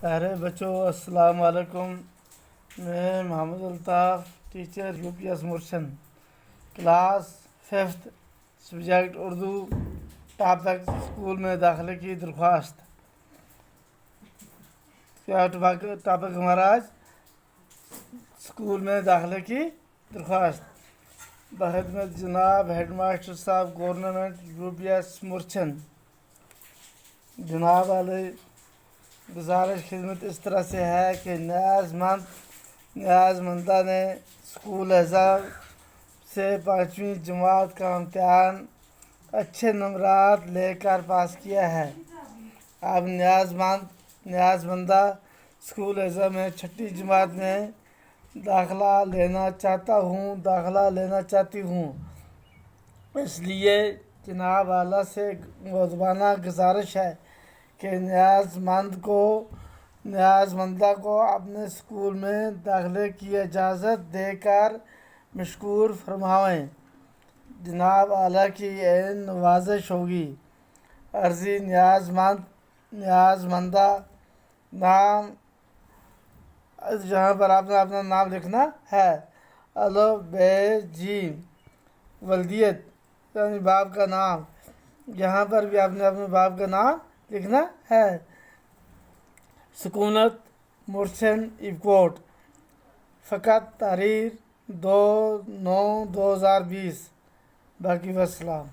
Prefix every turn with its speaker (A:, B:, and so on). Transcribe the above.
A: پیارے بچوں، السلام علیکم۔ میں محمد الطاف، ٹیچر UPS مرشن، class 5th، subject Urdu, topic school میں داخلے کی درخواست۔ کیا ٹاپک ہمارا آج؟ اسکول میں داخلے کی درخواست۔ بخدمت جناب ہیڈ ماسٹر صاحب، گورنمنٹ UPS مرچن۔ جناب علی گزارش خدمت اس طرح سے ہے کہ نیاز مندہ نے اسکول اعزاز سے 5ویں جماعت کا امتحان اچھے نمبرات لے کر پاس کیا ہے۔ اب نیاز مندہ اسکول اعزاز میں 6ٹھی جماعت میں داخلہ لینا چاہتی ہوں۔ اس لیے جناب اعلیٰ سے مؤدبانہ گزارش ہے کہ نیاز مندہ کو اپنے اسکول میں داخلے کی اجازت دے کر مشکور فرمائیں۔ جناب اعلیٰ کی عین نوازش ہوگی۔ عرضی نیاز مندہ نام، جہاں پر آپ نے اپنا نام لکھنا ہے۔ الف ب ج۔ ولدیت یعنی باپ کا نام، یہاں پر بھی آپ نے اپنے باپ کا نام لکھنا ہے۔ سکونت مرچن ایپکوٹ۔ فقط تحریر 2/9/2020۔ باقی والسلام۔